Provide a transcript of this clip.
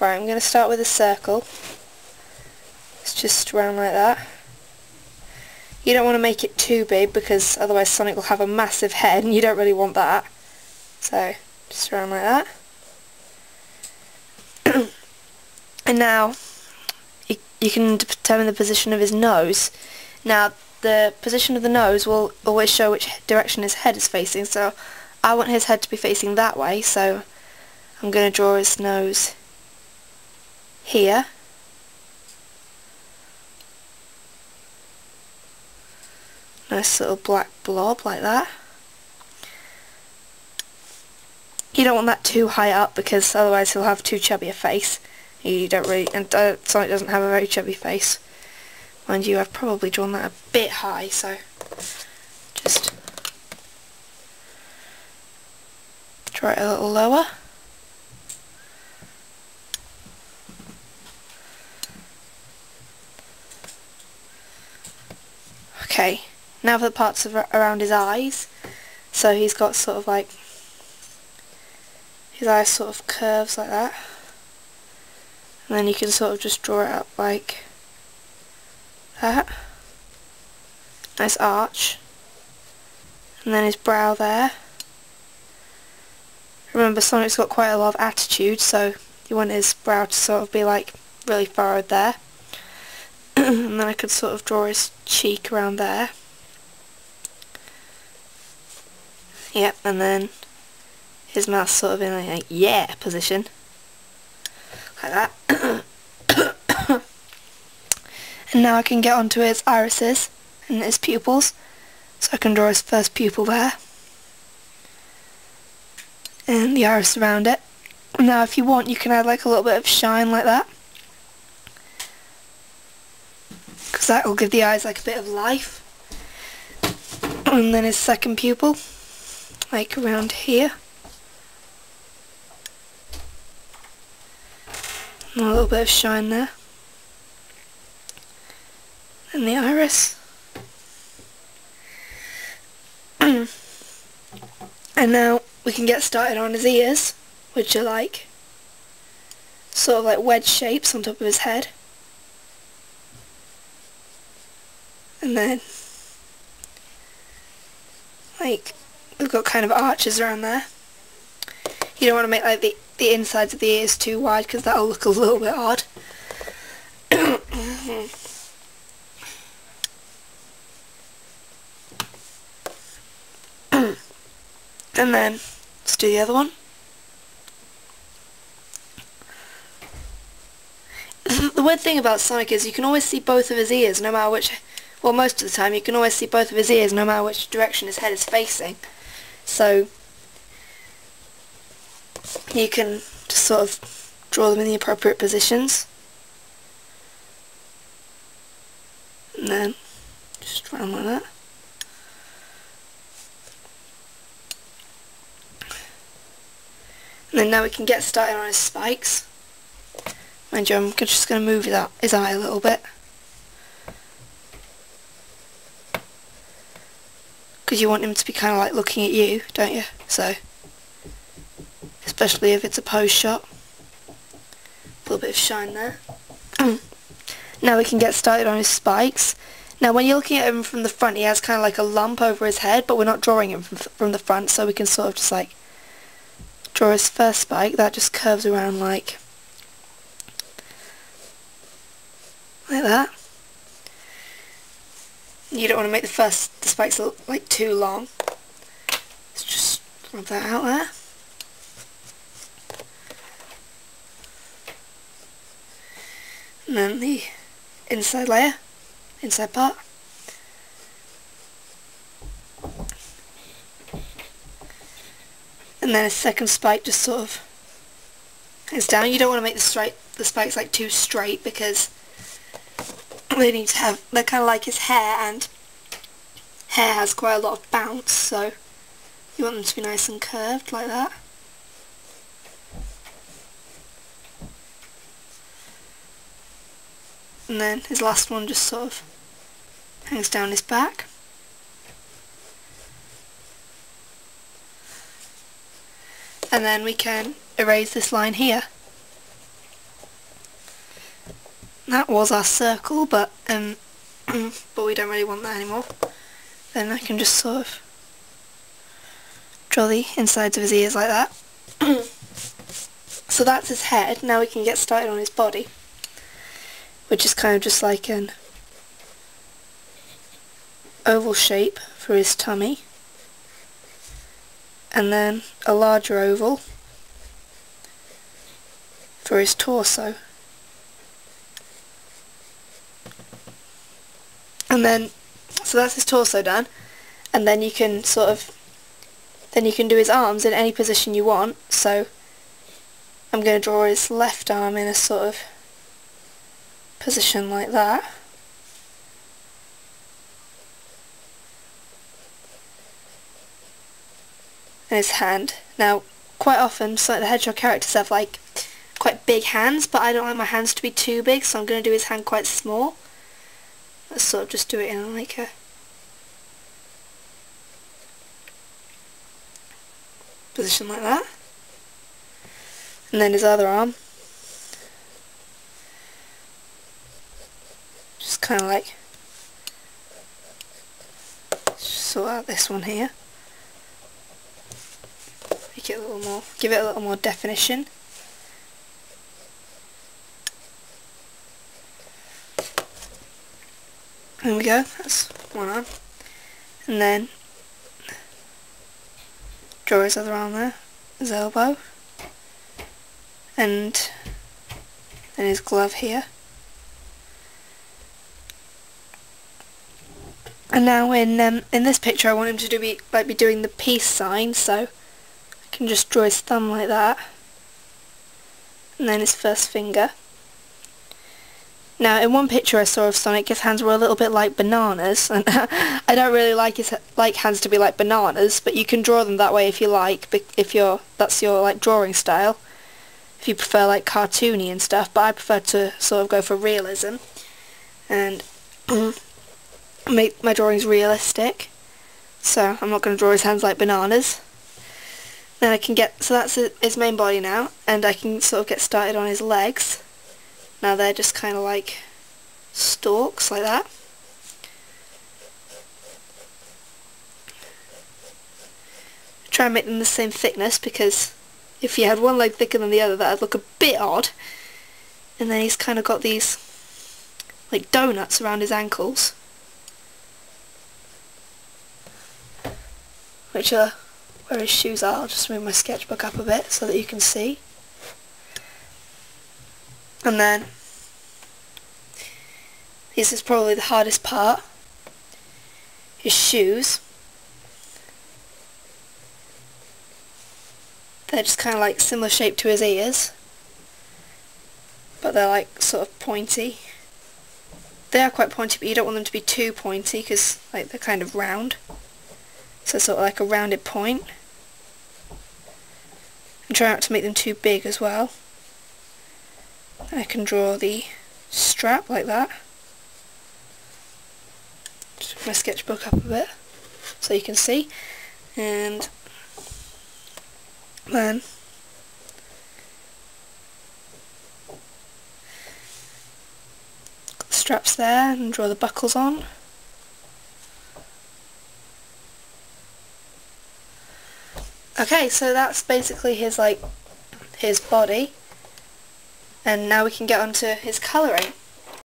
Right, I'm going to start with a circle. It's just around like that. You don't want to make it too big because otherwise Sonic will have a massive head and you don't really want that. So, just around like that. And now, you can determine the position of his nose. Now, the position of the nose will always show which direction his head is facing, so I want his head to be facing that way, so I'm going to draw his nose here. Nice little black blob like that. You don't want that too high up because otherwise he'll have too chubby a face. You don't really, and Sonic doesn't have a very chubby face. Mind you, I've probably drawn that a bit high, so just draw it a little lower. Okay, now for the parts around his eyes. So he's got sort of like, his eyes sort of curves like that. And then you can sort of just draw it up like that. Nice arch. And then his brow there. Remember, Sonic's got quite a lot of attitude, so you want his brow to sort of be like really furrowed there. And then I could sort of draw his cheek around there. Yep, and then his mouth sort of in a yeah position. Like that. And now I can get onto his irises and his pupils. So I can draw his first pupil there. And the iris around it. Now if you want you can add like a little bit of shine like that. Because that will give the eyes like a bit of life. And then his second pupil. Like around here. And a little bit of shine there. And the iris. And now we can get started on his ears, which are like sort of like wedge shapes on top of his head. And then like we've got kind of arches around there. You don't want to make like the insides of the ears too wide because that'll look a little bit odd. And then let's do the other one. The weird thing about Sonic is you can always see both of his ears no matter which, well most of the time you can always see both of his ears no matter which direction his head is facing. So you can just sort of draw them in the appropriate positions. And then just round like that. And then now we can get started on his spikes. Mind you, I'm just going to move his eye a little bit. Because you want him to be kind of like looking at you, don't you? So, especially if it's a pose shot. A little bit of shine there. Now we can get started on his spikes. Now when you're looking at him from the front, he has kind of like a lump over his head, but we're not drawing him from the front, so we can sort of just like draw his first spike. That just curves around like that. You don't want to make the spikes look like too long. Let's just rub that out there. And then the inside layer, inside part. And then a second spike just sort of hangs down. You don't want to make the spikes like too straight because they need to have, they're kind of like his hair, and hair has quite a lot of bounce, so you want them to be nice and curved like that. And then his last one just sort of hangs down his back. And then we can erase this line here. that was our circle, but but we don't really want that anymore. Then I can just sort of draw the insides of his ears like that. So that's his head. Now we can get started on his body, which is kind of just like an oval shape for his tummy, and then a larger oval for his torso. And then, so that's his torso done, and then you can do his arms in any position you want. So I'm going to draw his left arm in a sort of position like that. And his hand. Now, quite often, some of the Hedgehog characters have like quite big hands, but I don't like my hands to be too big, so I'm going to do his hand quite small. Let's sort of just do it in like a position like that. And then his other arm. Just kind of like sort out this one here. Make it a little more, give it a little more definition. There we go, that's one arm. And then draw his other arm there, his elbow, and then his glove here. And now in this picture I want him to be doing the peace sign, so I can just draw his thumb like that, and then his first finger. Now, in one picture I saw of Sonic, his hands were a little bit like bananas, and I don't really like hands to be like bananas, but you can draw them that way if you like, if that's your like drawing style, if you prefer like cartoony and stuff. But I prefer to sort of go for realism and make my drawings realistic. So I'm not going to draw his hands like bananas. Then I can so that's his main body now, and I can sort of get started on his legs. Now they're just kind of like stalks like that. Try and make them the same thickness, because if you had one leg thicker than the other, that would look a bit odd. And then he's kind of got these like donuts around his ankles, which are where his shoes are. I'll just move my sketchbook up a bit so that you can see. And then this is probably the hardest part, his shoes. They're just kind of like similar shape to his ears, but they're like sort of pointy. They are quite pointy, but you don't want them to be too pointy, because like they're kind of round, so sort of like a rounded point. And try not to make them too big as well. I can draw the strap like that. Just put my sketchbook up a bit so you can see, and then got the straps there, and draw the buckles on. Okay, so that's basically his body. And now we can get on to his colouring.